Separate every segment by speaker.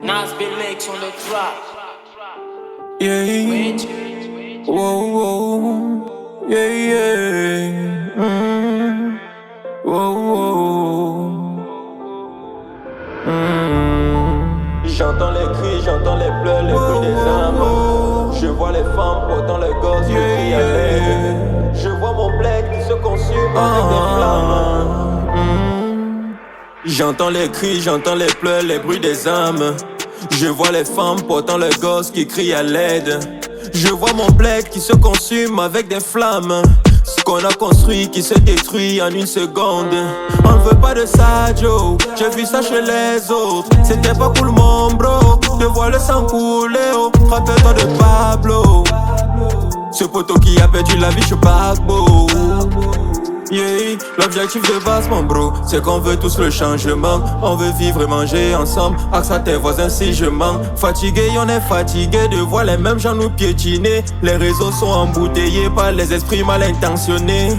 Speaker 1: Nas Bellex on the track.
Speaker 2: Yeah. Whoa, whoa. Yeah, yeah. Whoa, whoa.
Speaker 3: J'entends les cris, j'entends les pleurs, les bruits des âmes. Je vois les femmes portant les gosses qui crient à l'aide. Je vois mon bled qui se consume avec des flammes. J'entends les cris, j'entends les pleurs, les bruits des âmes. Je vois les femmes portant les gosses qui crient à l'aide. Je vois mon bled qui se consume avec des flammes. Ce qu'on a construit qui se détruit en une seconde. On ne veut pas de ça, Joe. J'ai vu ça chez les autres. C'était pas cool, mon bro, de voir le sang couler. Oh. Rappelle-toi de Pablo, ce poteau qui a perdu la vie chez Bagbo. Yeah, l'objectif de base, mon bro, c'est qu'on veut tous le changement. On veut vivre et manger ensemble. Axe à tes voisins si je mens. Fatigué, on est fatigué de voir les mêmes gens nous piétiner. Les réseaux sont embouteillés par les esprits mal intentionnés.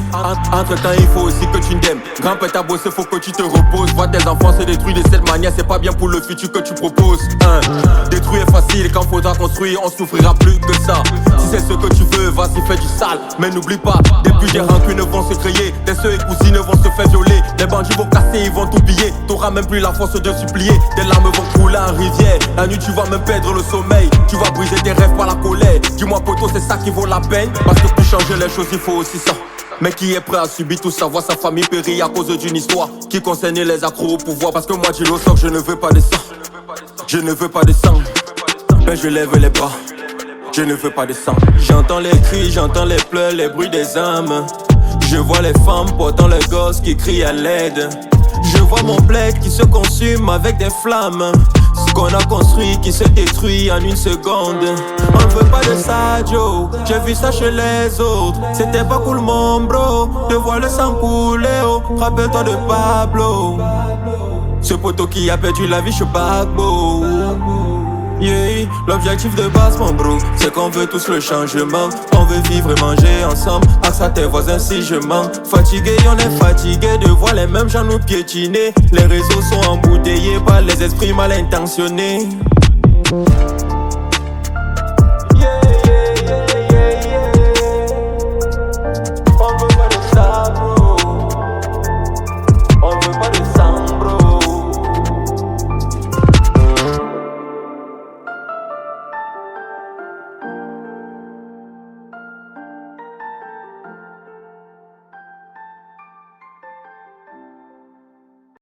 Speaker 3: Entre temps, il faut aussi que tu t'aimes. Grand-père t'a bossé, faut que tu te reposes. Voir tes enfants se détruire de cette manière, c'est pas bien pour le futur que tu proposes. Détruire est facile, quand faudra construire, on souffrira plus que ça. Si c'est ce que tu veux, vas-y, fais du sale. Mais n'oublie pas, des plus des rancunes vont se créer. Tes soeurs et cousines vont se faire violer. Les bandits vont casser, ils vont t'oublier. T'auras même plus la force de supplier. Tes larmes vont couler en rivière. La nuit tu vas même perdre le sommeil. Tu vas briser tes rêves par la colère. Dis-moi poto, c'est ça qui vaut la peine. Parce que pour changer les choses il faut aussi ça. Mais qui est prêt à subir tout ça, voir sa famille périr à cause d'une histoire qui concernait les accros au pouvoir. Parce que moi Gilo Sock, je ne veux pas de sang. Je ne veux pas de sang. Mais je lève les bras. Je ne veux pas de sang. J'entends les cris, j'entends les pleurs, les bruits des âmes. Je vois les femmes portant les gosses qui crient à l'aide. Je vois mon bled qui se consume avec des flammes. Ce qu'on a construit qui se détruit en une seconde. On ne veut pas de ça, Joe. J'ai vu ça chez les autres. C'était pas cool, mon bro, de voir le sang couler. Oh. Rappelle-toi de Pablo, ce poteau qui a perdu la vie chez Bagbo. Yeah, l'objectif de base, mon bro, c'est qu'on veut tous le changement. On veut vivre et manger ensemble. Axe à tes voisins si je mens. Fatigué, on est fatigué de voir les mêmes gens nous piétiner. Les réseaux sont embouteillés par les esprits mal intentionnés.